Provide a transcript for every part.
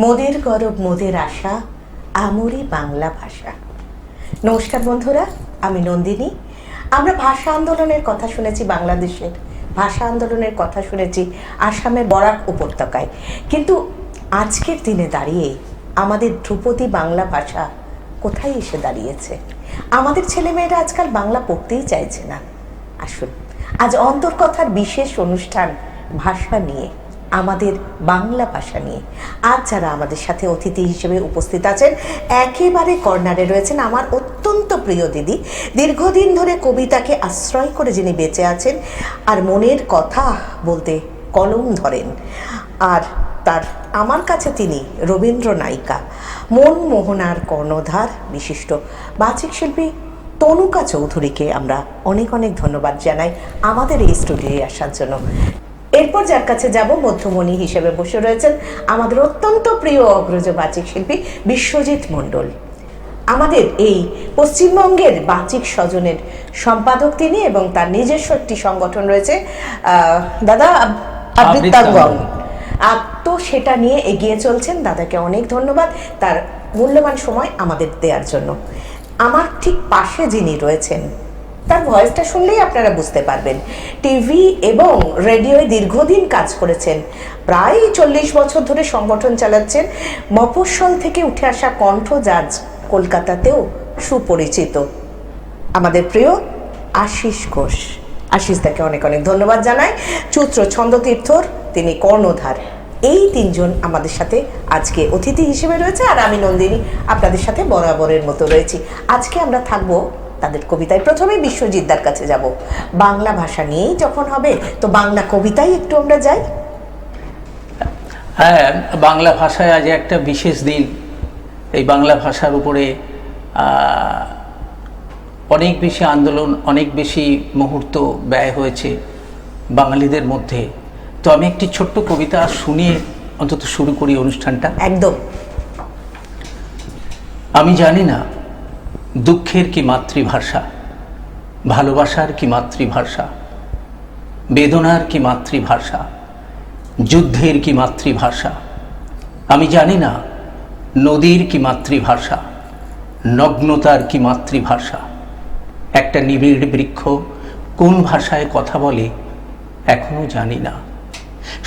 মোদের গরব মোদের আশা, আমরি বাংলা ভাষা। নমস্কার বন্ধুরা, আমি নন্দিনী। আমরা ভাষা আন্দোলনের কথা শুনেছি, বাংলাদেশের ভাষা আন্দোলনের কথা শুনেছি আসামের বরাক উপত্যকায়, কিন্তু আজকের দিনে দাঁড়িয়ে আমাদের ধ্রুপদী বাংলা ভাষা কোথায় এসে দাঁড়িয়েছে? আমাদের ছেলেমেয়েরা আজকাল বাংলা পড়তেই চাইছে না। আসুন, আজ অন্তর্কথার বিশেষ অনুষ্ঠান ভাষা নিয়ে, আমাদের বাংলা ভাষা নিয়ে। আজ যারা আমাদের সাথে অতিথি হিসেবে উপস্থিত আছেন, একেবারে কর্নারে রয়েছেন আমার অত্যন্ত প্রিয় দিদি, দীর্ঘদিন ধরে কবিতাকে আশ্রয় করে যিনি বেঁচে আছেন আর মনের কথা বলতে কলম ধরেন। আর তার আমার কাছে তিনি রবীন্দ্র নায়িকা, মন মোহনার কর্ণধার বিশিষ্ট বাচিক শিল্পী তনুকা চৌধুরীকে আমরা অনেক অনেক ধন্যবাদ জানাই আমাদের এই স্টুডিওয়ে আসার জন্য। এরপর যার কাছে যাব, মধ্যমণি হিসেবে বসে রয়েছেন আমাদের অত্যন্ত প্রিয় অগ্রজ বাচিক শিল্পী বিশ্বজিৎ মণ্ডল। আমাদের এই পশ্চিমবঙ্গের বাচিক স্বজনের সম্পাদক তিনি, এবং তার নিজস্ব একটি সংগঠন রয়েছে দাদা আবৃত্তাঙ্গন। তো সেটা নিয়ে এগিয়ে চলছেন। দাদাকে অনেক ধন্যবাদ তার মূল্যবান সময় আমাদের দেওয়ার জন্য। আমার ঠিক পাশে যিনি রয়েছেন, তার ভয়েসটা শুনলেই আপনারা বুঝতে পারবেন। টিভি এবং রেডিওয়ে দীর্ঘদিন কাজ করেছেন, প্রায় 40 বছর ধরে সংগঠন চালাচ্ছেন। মফস্বল থেকে উঠে আসা কণ্ঠ যাজ কলকাতাতেও সুপরিচিত, আমাদের প্রিয় আশিস ঘোষ। আশিস দাকে অনেক অনেক ধন্যবাদ জানাই। চুত্র ছন্দতীর্থর তিনি কর্ণধার। এই তিনজন আমাদের সাথে আজকে অতিথি হিসেবে রয়েছে, আর আমি নন্দিনী আপনাদের সাথে বরাবরের মতো রয়েছি। আজকে আমরা থাকবো তাদের কবিতায়। প্রথমে বিশ্বজিৎদার কাছে যাব। বাংলা ভাষা নিয়েই যখন হবে, তো বাংলা কবিতায় একটু আমরা যাই। হ্যাঁ, বাংলা ভাষায় আজ একটা বিশেষ দিন। এই বাংলা ভাষার উপরে অনেক বেশি আন্দোলন, অনেক বেশি মুহূর্ত ব্যয় হয়েছে বাঙালিদের মধ্যে। তো আমি একটি ছোট্ট কবিতা শুনিয়ে অন্তত শুরু করি অনুষ্ঠানটা। একদম। আমি জানি না দুঃখের কি মাতৃভাষা, ভালোবাসার কি মাতৃভাষা, বেদনার কি মাতৃভাষা, যুদ্ধের কি মাতৃভাষা। আমি জানি না নদীর কি মাতৃভাষা, নগ্নতার কি মাতৃভাষা। একটা নিবিড় বৃক্ষ কোন ভাষায় কথা বলে এখনো জানি না।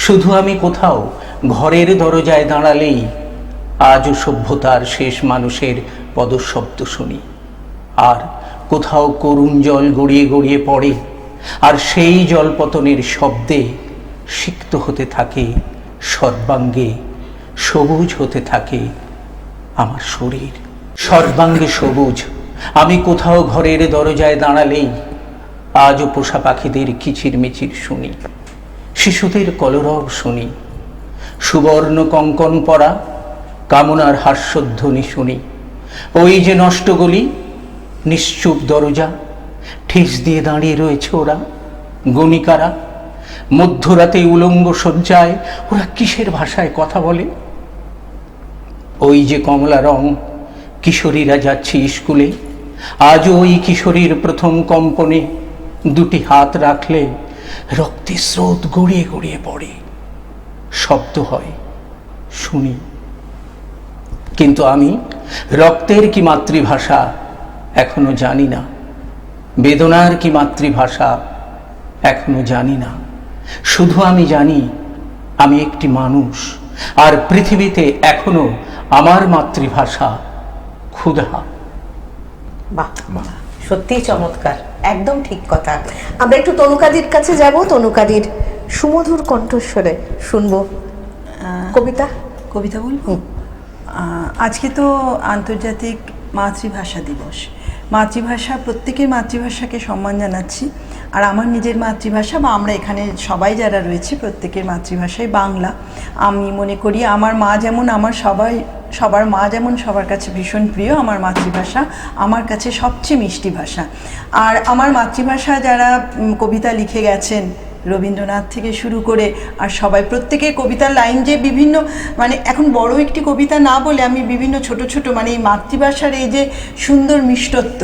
শুধু আমি কোথাও ঘরের দরজায় দাঁড়ালেই আজও সভ্যতার শেষ মানুষের পদশব্দ শুনি। আর কোথাও করুণ জল গড়িয়ে গড়িয়ে পড়ে, আর সেই জলপতনের শব্দে সিক্ত হতে থাকে সর্বাঙ্গে, সবুজ হতে থাকে আমার শরীর। সর্বাঙ্গে সবুজ। আমি কোথাও ঘরের দরজায় দাঁড়ালেই আজও পোষা পাখিদের কিচিরমিচির শুনি, শিশুদের কলরব শুনি, সুবর্ণ কঙ্কন পরা কামনার হাস্যধ্বনি শুনি। ওই যে নষ্ট গলি, নিশ্চুপ দরজা, ঠেস দিয়ে দাঁড়িয়ে রয়েছে ওরা, গণিকারা। মধ্যরাতে উলঙ্গ শয্যায় ওরা কিসের ভাষায় কথা বলে? ওই যে কমলা রং, কিশোরীরা যাচ্ছে স্কুলে। আজও ওই কিশোরীর প্রথম কম্পনে দুটি হাত রাখলে রক্তের স্রোত গড়িয়ে গড়িয়ে পড়ে, শব্দ হয়, শুনি। কিন্তু আমি রক্তের কি মাতৃভাষা এখনো জানি না, বেদনার কি মাতৃভাষা এখনো জানি না। শুধু আমি জানি আমি একটি মানুষ, আর পৃথিবীতে এখনো আমার মাতৃভাষা ক্ষুধা। বাহ, সত্যিই চমৎকার, একদম ঠিক কথা। আমরা একটু তনুকাদির কাছে যাব, তনুকাদির সুমধুর কণ্ঠস্বরে শুনবো কবিতা। কবিতা বলবো। আজকে তো আন্তর্জাতিক মাতৃভাষা দিবস। মাতৃভাষা, প্রত্যেকের মাতৃভাষাকে সম্মান জানাচ্ছি। আর আমার নিজের মাতৃভাষা, বা আমরা এখানে সবাই যারা রয়েছে প্রত্যেকের মাতৃভাষাই বাংলা। আমি মনে করি আমার মা যেমন সবার মা যেমন সবার কাছে ভীষণ প্রিয়, আমার মাতৃভাষা আমার কাছে সবচেয়ে মিষ্টি ভাষা। আর আমার মাতৃভাষা যারা কবিতা লিখে গেছেন, রবীন্দ্রনাথ থেকে শুরু করে আর সবাই, প্রত্যেকের কবিতার লাইন যে বিভিন্ন, মানে এখন বড় একটি কবিতা না বলে আমি বিভিন্ন ছোট ছোট, মানে এই মাতৃভাষার এই যে সুন্দর মিষ্টত্ব,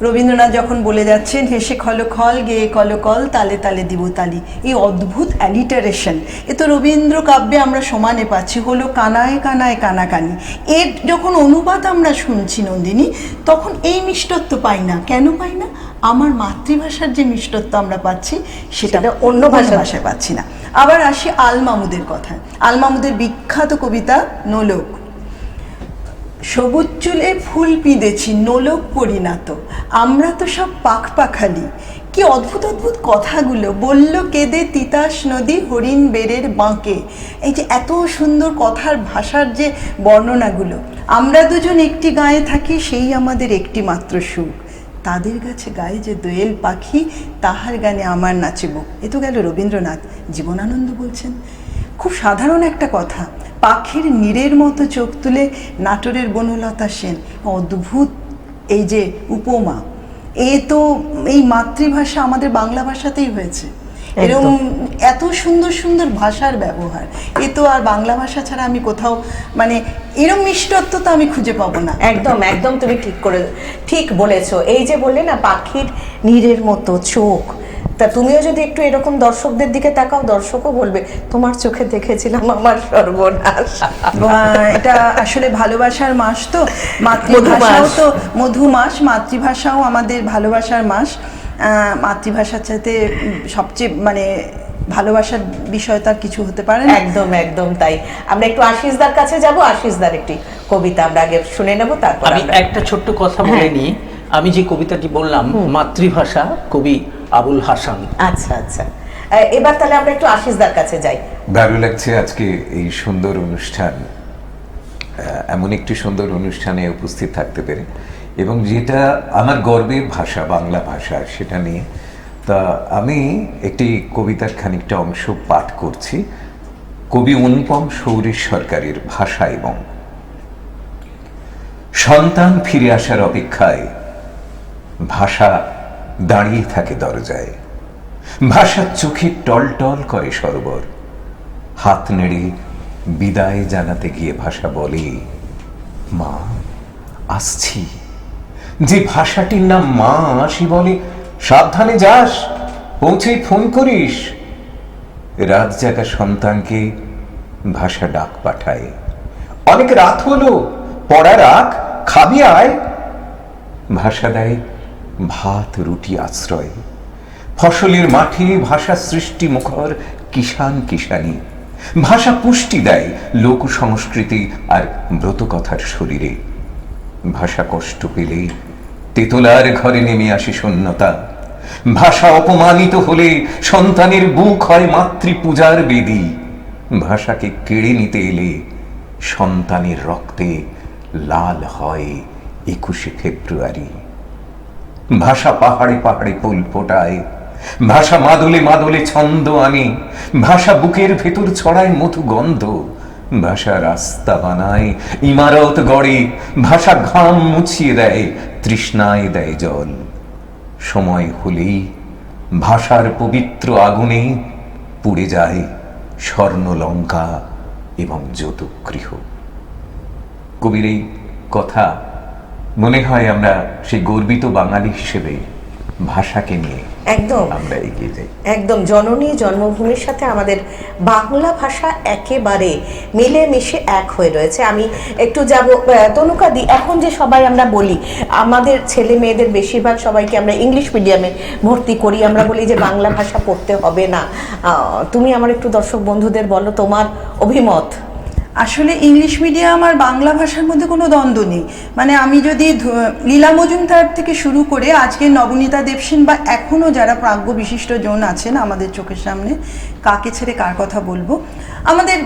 রবীন্দ্রনাথ যখন বলে যাচ্ছেন হেসে খলো খল গেয়ে কলো কল তালে তালে দিব তালি, এই অদ্ভুত অ্যালিটারেশন এ তো রবীন্দ্র কাব্যে আমরা সমানে পাচ্ছি, হলো কানায় কানায় কানাকানি। এর যখন অনুবাদ আমরা শুনছি নন্দিনী, তখন এই মিষ্টত্ব পাই না। কেন পাই না? আমার মাতৃভাষার যে মিষ্টত্ব আমরা পাচ্ছি সেটা অন্য ভাষায় পাচ্ছি না। আবার আসি আল মামুদের কথা। আল মামুদের বিখ্যাত কবিতা নোলক। সবুজ চুলে ফুল পিঁধেছি নোলক পরিণত, আমরা তো সব পাখপাখালি। কি অদ্ভুত অদ্ভুত কথাগুলো বলল কেঁদে তিতাস নদী হরিণ বেড়ের বাঁকে। এই যে এত সুন্দর কথার ভাষার যে বর্ণনাগুলো, আমরা দুজন একটি গায়ে থাকি সেই আমাদের একটি মাত্র সুখ, তাদের কাছে গায়ে যে দোয়েল পাখি তাহার গানে আমার নাচে বুক। এ তো গেল রবীন্দ্রনাথ, জীবনানন্দ বলছেন খুব সাধারণ একটা কথা, পাখির নীড়ের মতো চোখ তুলে নাটোরের বনলতা সেন। অদ্ভুত এই যে উপমা, এ তো এই মাতৃভাষা আমাদের বাংলা ভাষাতেই হয়েছে। এরকম এত সুন্দর সুন্দর ভাষার ব্যবহার, এ তো আর বাংলা ভাষা ছাড়া আমি কোথাও মানে এরকম মিষ্টত্ব তো আমি খুঁজে পাবো না। একদম একদম তুমি ঠিক বলেছো। এই যে বললে না পাখির নীড়ের মতো চোখ, তা তুমিও যদি একটু এরকম দর্শকদের দিকে তাকাও, দর্শকও বলবে তোমার চোখে দেখেছিলাম আমার সর্বনাশ। এটা আসলে ভালোবাসার মাস, তো মাতৃভাষাও তো মধু মাস, মাতৃভাষাও আমাদের ভালোবাসার মাস। মাতৃভাষার সাথে সবচেয়ে মানে ভালোবাসার বিষয় তার কিছু হতে পারে না। একদম একদম তাই। আমরা একটু আশিসদার কাছে যাব, আশিসদার একটি কবিতা আমরা আগে শুনে নেব, তারপর আমি একটা ছোট্ট কথা বলে নিই। আমি যে কবিতাটি বললাম মাতৃভাষা, কবি আবুল হাসান। আচ্ছা আচ্ছা, এবার তাহলে আমরা একটু আশিসদার কাছে যাই। ভালো লাগছে আজকে এই সুন্দর অনুষ্ঠান, এমন একটি সুন্দর অনুষ্ঠানে উপস্থিত থাকতে পেরে, এবং যেটা আমার গর্বের ভাষা বাংলা ভাষা সেটা নিয়ে। তা আমি একটি কবিতার খানিকটা অংশ পাঠ করছি, কবি অনুপম সৌরেশ সরকারের ভাষা। এবং সন্তান ফিরে আসার অপেক্ষায় ভাষা দাঁড়িয়ে থাকে দরজায়, ভাষার চোখে টলটল করে সরোবর, হাত নেড়ে বিদায় জানাতে গিয়ে ভাষা বলে মা আসছি। যে ভাষাটির নাম মা, আসি বলে সাবধানে যাস, পৌঁছেই ফোন করিস। রাত জাগা সন্তানকে ভাষা ডাক পাঠায়, অনেক রাত হলো পড়া রাখ, খাবি আয়। ভাষা দেয় ভাত রুটি আশ্রয়, ফসলের মাঠে ভাষা সৃষ্টি মুখর কিষান কিষানি। ভাষা পুষ্টি দেয় লোক সংস্কৃতি আর ব্রতকথার শরীরে। ভাষা কষ্ট পেলে তেতলার ঘরে নেমে আসে শূন্যতা। ভাষা অপমানিত হলে সন্তানের বুক হয় মাতৃপূজার বেদী। ভাষাকে কেড়ে নিতে এলে সন্তানের রক্তে লাল হয় 21শে ফেব্রুয়ারি। ভাষা পাহাড়ে পাহাড়ে ফুল ফোটায়, ভাষা মাদলে মাদলে ছন্দ আনে, ভাষা বুকের ভেতর ছড়ায় মধু গন্ধ। ভাষা রাস্তা বানায়, ইমারত গড়ে, ভাষা ঘাম মুছিয়ে দেয়, তৃষ্ণায় দেয় জল। সময় হলেই ভাষার পবিত্র আগুনে পুড়ে যায় স্বর্ণলঙ্কা এবং যতগৃহ। কবির এই কথা মনে হয় আমরা সেই গর্বিত বাঙালি হিসেবে ভাষাকে নিয়ে একদম আমরা এগিয়ে যাই। একদম জননী জন্মভূমির সাথে আমাদের বাংলা ভাষা একেবারে মিলেমিশে এক হয়ে রয়েছে। আমি একটু যাব তনুকাদি, এখন যে সবাই আমরা বলি আমাদের ছেলে মেয়েদের বেশিরভাগ সবাইকে আমরা ইংলিশ মিডিয়ামে ভর্তি করি, আমরা বলি যে বাংলা ভাষা পড়তে হবে না। তুমি আমার একটু দর্শক বন্ধুদের বলো তোমার অভিমত। আসলে ইংলিশ মিডিয়াম আর বাংলা ভাষার মধ্যে কোনো দ্বন্দ্ব নেই। মানে আমি যদি লীলা মজুমদার থেকে শুরু করে আজকে নবনীতা দেবসেন বা এখনও যারা প্রাজ্ঞ বিশিষ্ট জন আছেন আমাদের চোখের সামনে, কাকে ছেড়ে কার কথা বলবো, আমাদের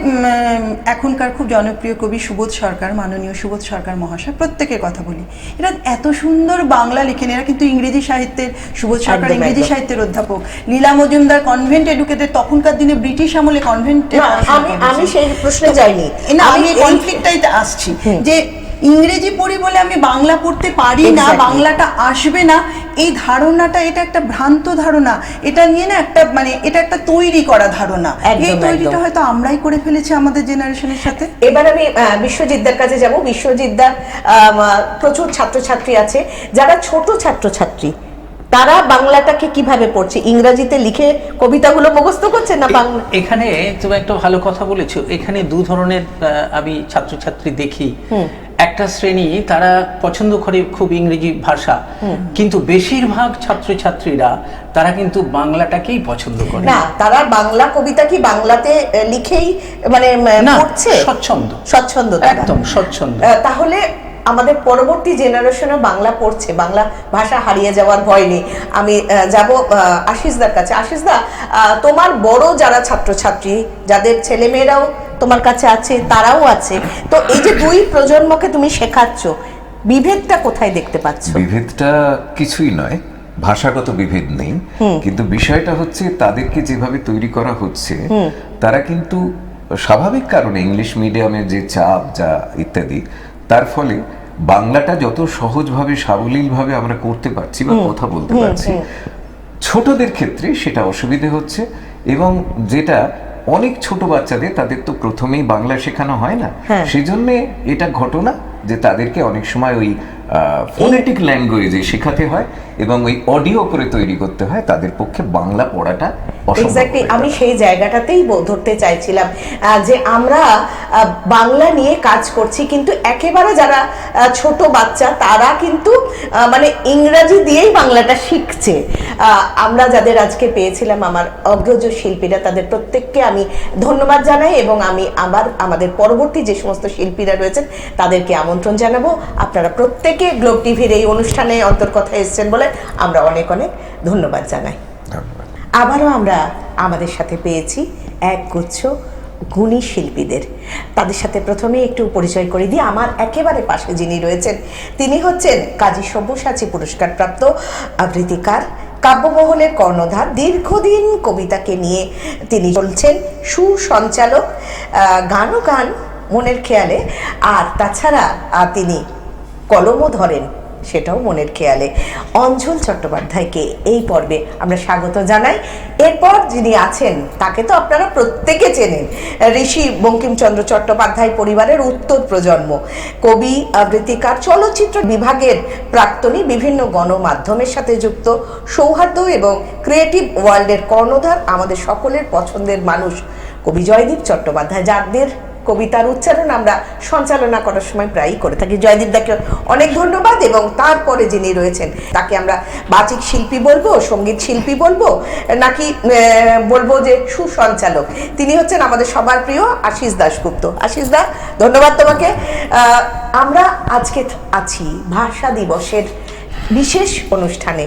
এখনকার খুব জনপ্রিয় কবি সুবোধ সরকার, মাননীয় সুবোধ সরকার মহাশয়, প্রত্যেকের কথা বলি। এরা এত সুন্দর বাংলা লেখেন, এরা কিন্তু ইংরেজি সাহিত্যের, সুবোধ সরকার ইংরেজি সাহিত্যের অধ্যাপক, লীলা মজুমদার কনভেন্ট এডুকেটেড, তখনকার দিনে ব্রিটিশ আমলে কনভেন্টে। আমি সেই প্রশ্নে যাইনি, আমি কনফ্লিক্টটাই আসছি যে ইংরেজি পড়ি বলে আমি বাংলা পড়তে পারি না, Exactly. বাংলাটা আসবে না, এই ধারণাটা, এটা একটা ভ্রান্ত ধারণা। এটা নিয়ে না একটা মানে এটা একটা তৈরি করা ধারণা। একদম, এই তৈরিটা একদম। হয়তো আমরাই করে ফেলেছি আমাদের জেনারেশনের সাথে। এবার আমি বিশ্বজিৎদার কাছে যাব। বিশ্বজিৎদার প্রচুর ছাত্রছাত্রী আছে যারা ছোট ছাত্রছাত্রী, তারা বাংলাটাকে কিভাবে পড়ছে? ইংরেজিতে লিখে কবিতাগুলো মুখস্থ করছে না বাংলা? এখানে তুমি একটা ভালো কথা বলেছো। এখানে দু ধরনের আমি ছাত্রছাত্রী দেখি। একটা শ্রেণী তারা পছন্দ করে খুব ইংরেজি ভাষা, কিন্তু বেশিরভাগ ছাত্রছাত্রীরা তারা কিন্তু বাংলাটাকেই পছন্দ করে না, তারা বাংলা কবিতা কি বাংলাতে লিখেই মানে না, পড়ছে স্বচ্ছন্দ স্বচ্ছন্দ তারা। একদম স্বচ্ছন্দ। তাহলে আমাদের পরবর্তী জেনারেশনও বাংলা পড়ছে, বাংলা ভাষা হারিয়ে যাওয়ার ভয় নেই। আমি যাব আশিসদার কাছে। আশিসদা, তোমার বড় যারা ছাত্রছাত্রী, যাদের ছেলেমেয়েরাও তোমার কাছে আছে, তারাও আছে, তো এই যে দুই প্রজন্মকে তুমি শেখাচ্ছ, বিভেদটা কোথায় দেখতে পাচ্ছ? বিভেদটা কিছুই নয়, ভাষাগত বিভেদ নেই, কিন্তু বিষয়টা হচ্ছে তাদেরকে যেভাবে তৈরি করা হচ্ছে, তারা কিন্তু স্বাভাবিক কারণে ইংলিশ মিডিয়ামে যে চাপ যা ইত্যাদি, তার ফলে বাংলাটা যত সহজভাবে সাবলীলভাবে আমরা করতে পারছি বা কথা বলতে পারছি, ছোটদের ক্ষেত্রে সেটা অসুবিধে হচ্ছে। এবং যেটা অনেক ছোট বাচ্চাদের, তাদের তো প্রথমেই বাংলা শেখানো হয় না, সেজন্য এটা ঘটনা যে তাদেরকে অনেক সময় ওই ফোনেটিক ল্যাঙ্গুয়েজে শেখাতে হয় এবং ওই অডিও করে তৈরি করতে হয়, তাদের পক্ষে বাংলা পড়াটা অসম্ভব এক্স্যাক্টলি, হয়ে আমি যায়। সেই জায়গাটাতেই ধরতে চাইছিলাম যে আমরা বাংলা নিয়ে কাজ করছি, কিন্তু একেবারে যারা ছোট বাচ্চা তারা কিন্তু মানে ইংরাজি দিয়েই বাংলাটা শিখছে। আমরা যাদের আজকে পেয়েছিলাম, আমার অগ্রজ শিল্পীরা, তাদের প্রত্যেককে আমি ধন্যবাদ জানাই এবং আমি আবার আমাদের পরবর্তী যে সমস্ত শিল্পীরা রয়েছেন তাদেরকে আমন্ত্রণ জানাবো। আপনারা প্রত্যেকে গ্লোব টিভির এই অনুষ্ঠানে অন্তর্কথা এসেছেন বলে আমরা অনেক অনেক ধন্যবাদ জানাই। ধন্যবাদ। আবারও আমরা আমাদের সাথে পেয়েছি এক গুচ্ছ গুণী শিল্পীদের। তাদের সাথে প্রথমে একটু পরিচয় করে দিই। আমার একেবারে পাশে যিনি রয়েছেন তিনি হচ্ছেন কাজী সব্যসাচী পুরস্কারপ্রাপ্ত আবৃত্তিকার, কাব্যমহলের কর্ণধার, দীর্ঘদিন কবিতাকে নিয়ে তিনি চলছেন, সুসঞ্চালক, গানও গান মনের খেয়ালে, আর তাছাড়া তিনি কলমও ধরেন, সেটাও মনের খেয়ালে। অঞ্জল চট্টোপাধ্যায়কে এই পর্বে আমরা স্বাগত জানাই। এরপর যিনি আছেন তাকে তো আপনারা প্রত্যেকে চেনেন, ঋষি বঙ্কিমচন্দ্র চট্টোপাধ্যায় পরিবারের উত্তর প্রজন্ম, কবি, আবৃত্তিকার, চলচ্চিত্র বিভাগের প্রাক্তনী, বিভিন্ন গণমাধ্যমের সাথে যুক্ত, সৌহার্দ্য এবং ক্রিয়েটিভ ওয়ার্ল্ডের কর্ণধার, আমাদের সকলের পছন্দের মানুষ কবি জয়দীপ চট্টোপাধ্যায়, যাদের কবিতার উচ্চারণ আমরা সঞ্চালনা করার সময় প্রায়ই করে থাকি। জয়দীপদাকে অনেক ধন্যবাদ। এবং তারপরে যিনি রয়েছেন তাকে আমরা বাচিক শিল্পী বলবো, সঙ্গীত শিল্পী বলবো, নাকি বলবো যে সুসঞ্চালক, তিনি হচ্ছেন আমাদের সবার প্রিয় আশিস দাশগুপ্ত। আশিস দা, ধন্যবাদ তোমাকে। আমরা আজকে আছি ভাষা দিবসের বিশেষ অনুষ্ঠানে।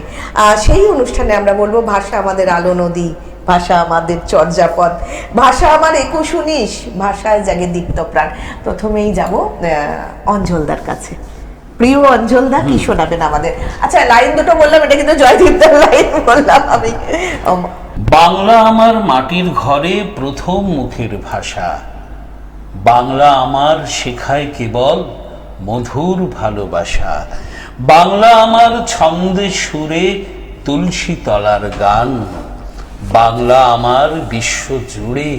সেই অনুষ্ঠানে আমরা বলবো ভাষা আমাদের আলো নদী, ভাষা আমাদের চর্যাপদ, ভাষা আমার 21-19, ভাষায় জাগে দীপ্ত প্রাণ। প্রথমেই যাব অঞ্জলদার কাছে। প্রিয় অঞ্জলদা, কি শোনাবেন আমাদের? আচ্ছা, লাইন দুটো বললাম, এটা কিন্তু জয়দীপদার লাইন বললাম আমি। বাংলা আমার মাটির ঘরে প্রথম মুখের ভাষা, বাংলা আমার শেখায় কেবল মধুর ভালোবাসা, বাংলা আমার ছন্দে সুরে তুলসী তলার গান, বাংলা আমার বিশ্ব জুড়ে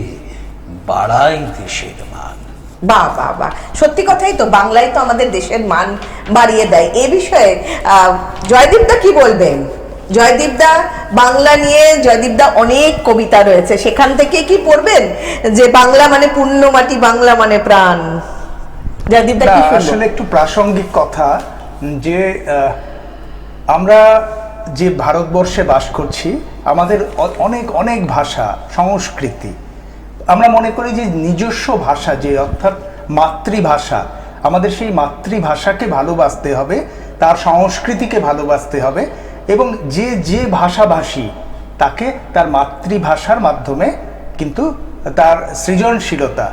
বাড়ায় দেশের মান। বাহ বাহ বাহ, সত্যি কথাই তো, বাংলায় তো আমাদের দেশের মান বাড়িয়ে দেয়। এ বিষয়ে জয়দীপদা কি বলবেন? জয়দীপদা বাংলা নিয়ে, জয়দীপদা অনেক কবিতা রয়েছে, সেখান থেকে কি পড়বেন যে বাংলা মানে পুণ্য মাটি, বাংলা মানে প্রাণ? জয়দীপদা কি শুনবো? আসলে একটু প্রাসঙ্গিক কথা যে আমরা যে ভারতবর্ষে বাস করছি, আমাদের অনেক অনেক ভাষা, সংস্কৃতি, আমরা মনে করি যে নিজস্ব ভাষা, যে অর্থাৎ মাতৃভাষা, আমাদের সেই মাতৃভাষাকে ভালোবাসতে হবে, তার সংস্কৃতিকে ভালোবাসতে হবে, এবং যে যে ভাষাভাষী তাকে তার মাতৃভাষার মাধ্যমে কিন্তু তার সৃজনশীলতা,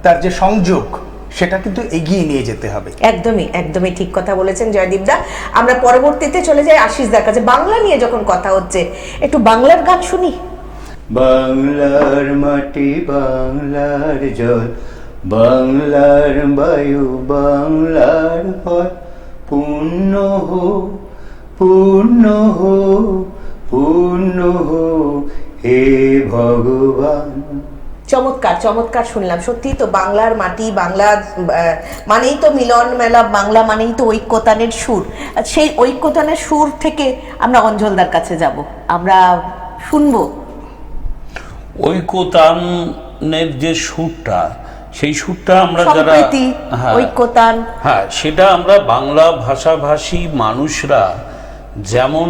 তার যে সংযোগ, সেটা কিন্তু এগিয়ে নিয়ে যেতে হবে। একদমই একদমই ঠিক কথা বলেছেন জয়দীপদা। আমরা পরবর্তীতে চলে যাই আশিসদার কাছে। বাংলা নিয়ে যখন কথা হচ্ছে, একটু বাংলার গান শুনি। বাংলার মাটি বাংলার জল, বাংলার বায়ু বাংলার হয়, পূর্ণ হো পূর্ণ হো পূর্ণ হো হে ভগবান। চমৎকার চমৎকার শুনলাম। সত্যি তো বাংলার মাটি, বাংলা মানেই তো মিলন মেলা, বাংলা মানেই তো ঐক্যতানের সুর। সেই ঐক্যতানের সুর থেকে আমরা অঞ্জলদার কাছে যাব, আমরা শুনবো। ঐক্যতানের যে সুরটা, সেই সুরটা আমরা যারা সম্প্রীতি, ঐক্যতান, হ্যাঁ, সেটা আমরা বাংলা ভাষাভাষী মানুষরা যেমন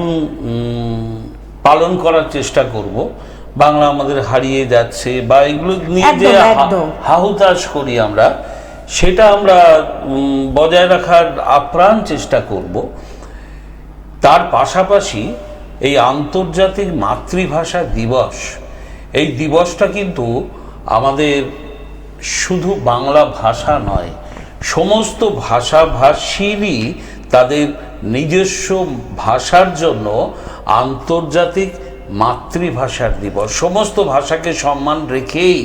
পালন করার চেষ্টা করব। বাংলা আমাদের হারিয়ে যাচ্ছে বা এগুলো নিয়ে যে হাহুতাশ করি আমরা, সেটা আমরা বজায় রাখার আপ্রাণ চেষ্টা করব। তার পাশাপাশি এই আন্তর্জাতিক মাতৃভাষা দিবস, এই দিবসটা কিন্তু আমাদের শুধু বাংলা ভাষা নয়, সমস্ত ভাষাভাষীরই তাদের নিজস্ব ভাষার জন্য আন্তর্জাতিক মাতৃভাষার দিবস। সমস্ত ভাষাকে সম্মান রেখেই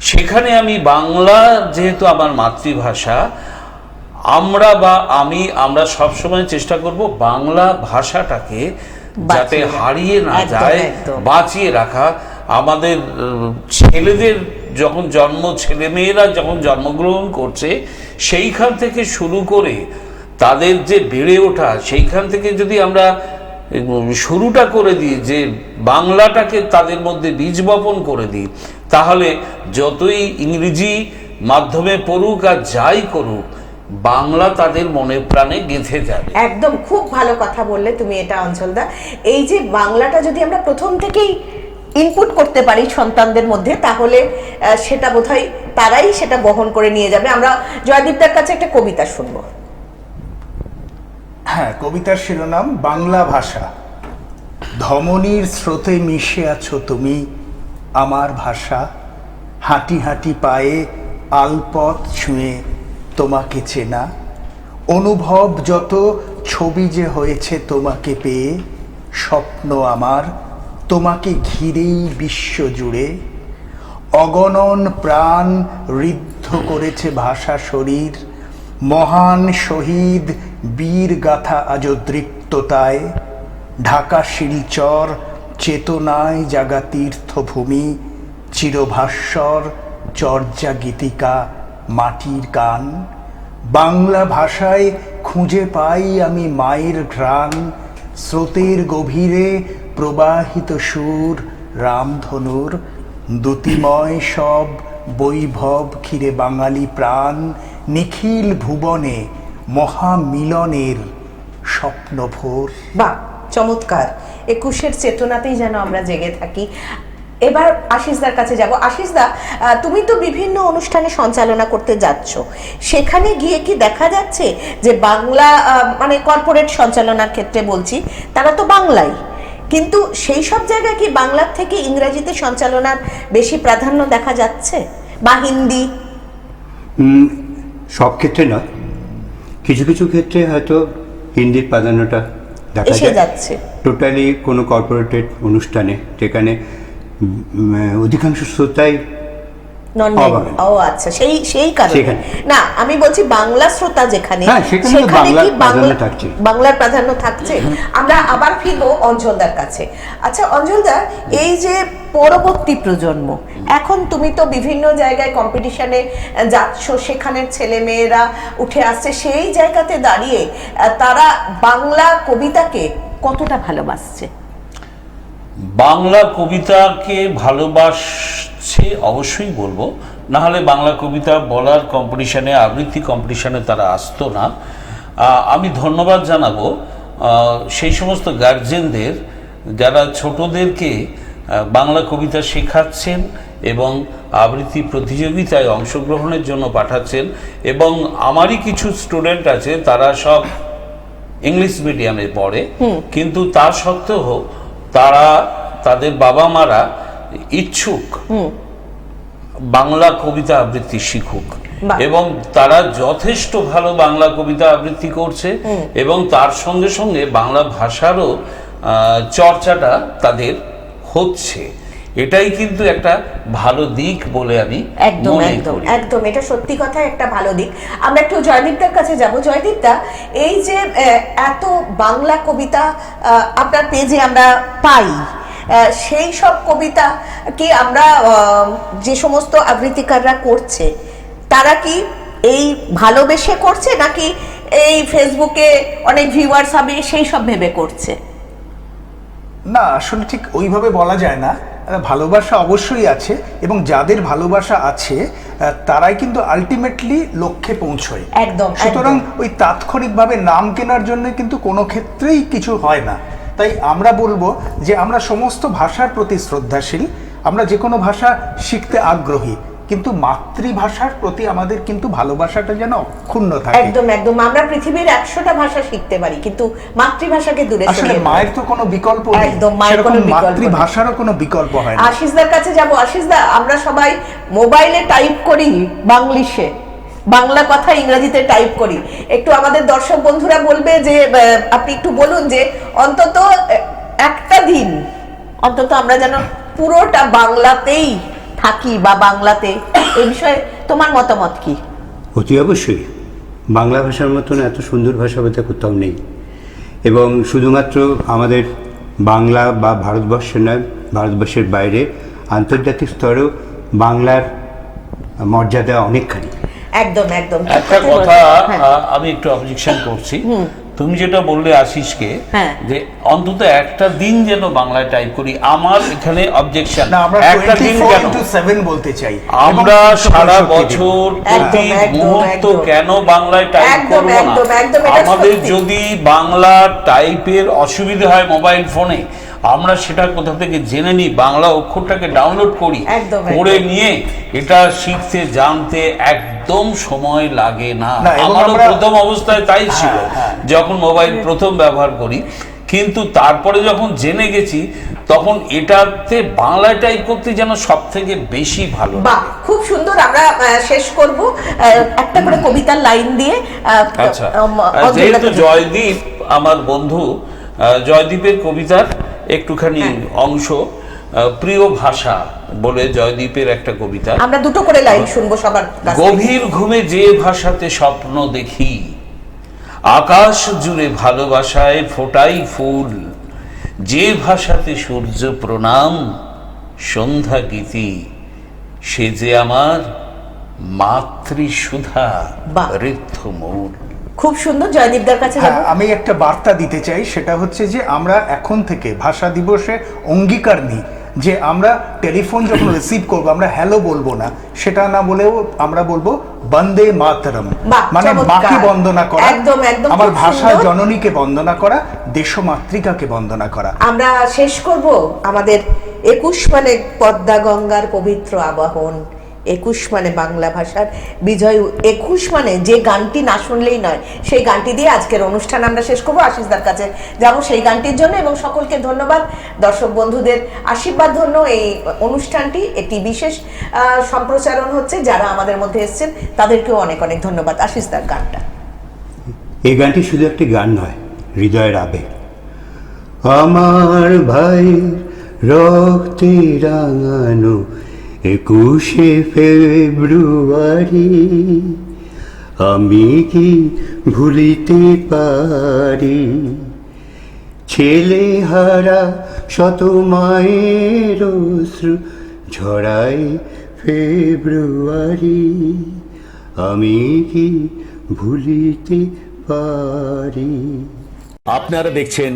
সেখানে আমি বাংলা, যেহেতু আমার মাতৃভাষা, আমরা সবসময় চেষ্টা করব বাংলা ভাষাটাকে যাতে হারিয়ে না যায়, বাঁচিয়ে রাখা। আমাদের ছেলেদের যখন ছেলেমেয়েরা যখন জন্মগ্রহণ করছে, সেইখান থেকে শুরু করে তাদের যে বেড়ে ওঠা, সেইখান থেকে যদি আমরা শুরুটা করে দিই, যে বাংলাটাকে তাদের মধ্যে বীজ বপন করে দিই, তাহলে যতই ইংরেজি মাধ্যমে পড়ুক আর যাই করুক, বাংলা তাদের মনে প্রাণে গেঁথে যাবে। একদম খুব ভালো কথা বললে তুমি এটা অঞ্চলদা। এই যে বাংলাটা যদি আমরা প্রথম থেকেই ইনপুট করতে পারি সন্তানদের মধ্যে, তাহলে সেটা বোধহয় তারাই সেটা বহন করে নিয়ে যাবে। আমরা জয়দীপদার কাছে একটা কবিতা শুনবো। হ্যাঁ, কবিতার শিরোনাম বাংলা ভাষা। ধমনীর স্রোতে মিশে আছো তুমি আমার ভাষা, হাঁটি হাঁটি পায়ে আলপথ ছুঁয়ে তোমাকে চেনা, অনুভব যত ছবি যে হয়েছে তোমাকে পেয়ে, স্বপ্ন আমার তোমাকে ঘিরেই বিশ্ব জুড়ে, অগণন প্রাণ ঋদ্ধ করেছে ভাষা শরীর, মহান শহীদ বীর গাথা আজ দৃপ্ততায়, ঢাকা শিলচর চেতনায় জাগা তীর্থভূমি, চিরভাস্বর চর্যা গীতিকা মাটির গান। বাংলা ভাষায় খুঁজে পাই আমি মায়ের ঘ্রাণ, স্রোতের গভীরে প্রবাহিত সুর রামধনুর, দ্যুতিময় সব বৈভব ঘিরে বাঙালি প্রাণ, নিখিল ভুবনে মহামিলনের স্বপ্নভোর। বাহ, চমৎকার। 21-এর চেতনাতেই যেন আমরা জেগে থাকি। এবার আশিসদার কাছে যাব। আশিসদা, তুমি তো বিভিন্ন অনুষ্ঠানে সঞ্চালনা করতে যাচ্ছ, সেখানে গিয়ে কি দেখা যাচ্ছে যে বাংলা, মানে কর্পোরেট সঞ্চালনার ক্ষেত্রে বলছি, তারা তো বাংলাই, কিন্তু সেই সব জায়গায় কি বাংলার থেকে ইংরেজিতে সঞ্চালনার বেশি প্রাধান্য দেখা যাচ্ছে, বা হিন্দি? সব ক্ষেত্রে নয়, কিছু কিছু ক্ষেত্রে হয়তো হিন্দির প্রাধান্যটা দেখা যাচ্ছে। টোটালি কোনো কর্পোরেটেড অনুষ্ঠানে যেখানে অধিকাংশ শ্রোতাই ও আচ্ছা, সেই কারণে না, আমি বলছি বাংলা শ্রোতা যেখানে, সেখানে কি বাংলার প্রাধান্য থাকছে। আমরা আবার ফিরবো অঞ্জলদার কাছে। আচ্ছা অঞ্জলদা, এই যে পরবর্তী প্রজন্ম, এখন তুমি তো বিভিন্ন জায়গায় কম্পিটিশনে যাচ্ছ, সেখানে ছেলে মেয়েরা উঠে আসছে, সেই জায়গাতে দাঁড়িয়ে তারা বাংলা কবিতাকে কতটা ভালোবাসছে? বাংলা কবিতাকে ভালোবাসছে অবশ্যই বলবো, না হলে বাংলা কবিতা বলার কম্পিটিশনে, আবৃত্তি কম্পিটিশনে তারা আসতো না। আমি ধন্যবাদ জানাবো সেই সমস্ত গার্জেনদের যারা ছোটদেরকে বাংলা কবিতা শেখাচ্ছেন এবং আবৃত্তি প্রতিযোগিতায় অংশগ্রহণের জন্য পাঠাচ্ছেন। এবং আমারই কিছু স্টুডেন্ট আছে, তারা সব ইংলিশ মিডিয়ামে পড়ে, কিন্তু তা সত্ত্বেও তাদের বাবা মারা ইচ্ছুক বাংলা কবিতা আবৃত্তি শিখুক, এবং তারা যথেষ্ট ভালো বাংলা কবিতা আবৃত্তি করছে, এবং তার সঙ্গে সঙ্গে বাংলা ভাষারও চর্চাটা তাদের হচ্ছে। এটাই কিন্তু একটা ভালো দিক বলে আমি একদম মনে একদম করি। একদম এটা সত্যি কথা, একটা ভালো দিক। আমরা একটু জয়দীপদার কাছে যাব। জয়দীপদা, এই যে এত বাংলা কবিতা আপনার পেজে আমরা পাই, সেই সব কবিতা কি আমরা যে সমস্ত আবৃত্তিকাররা করছে তারা কি এই ভালোবেসে করছে, নাকি এই ফেসবুকে অনেক ভিউয়ার্স হবে সেই সব ভেবে করছে? না, আসলে ঠিক ওইভাবে বলা যায় না। ভালোবাসা অবশ্যই আছে, এবং যাদের ভালোবাসা আছে তারাই কিন্তু আলটিমেটলি লক্ষ্যে পৌঁছয়। একদম, সুতরাং একদম। ওই তাৎক্ষণিকভাবে নাম কেনার জন্য কিন্তু কোনো ক্ষেত্রেই কিছু হয় না। তাই আমরা বলবো যে আমরা সমস্ত ভাষার প্রতি শ্রদ্ধাশীল, আমরা যে কোনো ভাষা শিখতে আগ্রহী, কিন্তু মাতৃভাষার প্রতি আমাদের কিন্তু ভালোবাসাটা যেন অক্ষুণ্ণ থাকে। একদম একদম। আমরা পৃথিবীর 100টা ভাষা শিখতে পারি, কিন্তু মাতৃভাষাকে দূরে আসলে সরিয়ে মায়ের তো কোনো বিকল্প নেই, একদম, মায়ের সেরকম কোনো বিকল্প নেই। মাতৃভাষারও কোনো বিকল্প হয় না। আশিসদার কাছে যাব। আশিসদা, আমরা সবাই মোবাইলে টাইপ করি বাংলিশে, বাংলা কথা ইংরেজিতে টাইপ করি। একটু আমাদের দর্শক বন্ধুরা বলবে যে আপনি একটু বলুন যে অন্তত একটা দিন অন্তত আমরা যেন পুরোটা বাংলাতেই থাকি বা বাংলাতে, এই বিষয়ে তোমার মতামত কি? অতি অবশ্যই বাংলা ভাষার মতন এত সুন্দর ভাষা বোধহয় কোথাও নেই, এবং শুধুমাত্র আমাদের বাংলা বা ভারতবর্ষের নয়, ভারতবর্ষের বাইরে আন্তর্জাতিক স্তরেও বাংলার মর্যাদা অনেকখানি। একদম একদম। একটা কথা আমি একটু অবজেকশন করছি। তুমি যেটা বললে আশিসকে, হ্যাঁ। যে অন্তত একটা দিন যেন বাংলায় টাইপ করি, আমার এখানে অবজেকশন। না, আমরা একটা দিন কেন? 24/7 বলতে চাই। আমরা এবং সারা 64 বছর প্রতি একদম, একদম, মুহূর্ত একদম। কেন বাংলায় টাইপ একদম, করবো না? একদম, একদম, এটা আমাদের সত্যি। যদি বাংলা টাইপের অসুবিধা হয় মোবাইল ফোনে, আমরা সেটা কোথা থেকে জেনে নিই, বাংলা অক্ষরটাকে ডাউনলোড করি, একদম, করে একদম। নিয়ে এটা শিখতে জানতে একদম সময় লাগে না। না, এবং আমারও আমরা- প্রথম অবস্থায় তাই ছিল, যখন মোবাইল প্রথম ব্যবহার করি। কিন্তু তারপরে যখন জেনে গেছি, তখন এটাতে বাংলায় টাইপ করতে যেন সব থেকে বেশি ভালো বাহ, লাগে। খুব সুন্দর। আমরা শেষ করব একটা করে কবিতার লাইন দিয়ে। আচ্ছা, অঞ্জলির যেহেতু কাছে- জয়দীপ আমার বন্ধু, জয়দীপের কবিতার একটুখানি অংশ, প্রিয় ভাষা বলে জয়দীপের একটা কবিতা। আমরা দুটো করে লাইন শুনবো সবার কাছ থেকে। গভীর ঘুমে যে ভাষাতে স্বপ্ন দেখি, আকাশ জুড়ে ভালোবাসায় ফোটাই ফুল, যে ভাষাতে সূর্য প্রণাম সন্ধ্যা গীতি, সে যে আমার মাতৃসুধা বাহ। ঋদ্ধ মূল। খুব সুন্দর। জয়দীপদার কাছে হ্যাঁ, যাবো। আমি একটা বার্তা দিতে চাই, সেটা হচ্ছে যে আমরা এখন থেকে ভাষা দিবসে অঙ্গীকার নিই যে আমরা টেলিফোন যখন রিসিভ করবো আমরা হ্যালো বলবো না, সেটা না বলেও আমরা বলবো বন্দে মাতরম, বাহ, মানে চমৎকার। মাকে বন্দনা করা, একদম, একদম, আমার খুব ভাষা সুন্দর। জননীকে বন্দনা করা, দেশমাতৃকাকে বন্দনা করা। আমরা শেষ করব আমাদের 21 মানে পদ্মা গঙ্গার পবিত্র আবাহন, 21 মানে বাংলা ভাষার বিজয়, 21 মানে যে গানটি না শুনলেই নয়, সেই গানটি দিয়ে আজকের অনুষ্ঠান আমরা শেষ করবো। আশিসদার কাছে যাব সেই গানটির জন্য, এবং সকলকে ধন্যবাদ, দর্শক বন্ধুদের আশীর্বাদ ধন্য এই অনুষ্ঠানটি একটি বিশেষ সম্প্রচারণ হচ্ছে। যারা আমাদের মধ্যে এসেছেন তাদেরকেও অনেক অনেক ধন্যবাদ। আশিসদার গানটা। এই গানটি শুধু একটি গান নয়, হৃদয়ের আবেগ। আমার ভাই রক্তে রাঙানো 21শে ফেব্রুয়ারি, আমি কি ভুলিতে পারি? ছেলে হারা শত মায়ের অশ্রু ঝরাই ফেব্রুয়ারি, আমি কি ভুলিতে পারি? আপনারা দেখছেন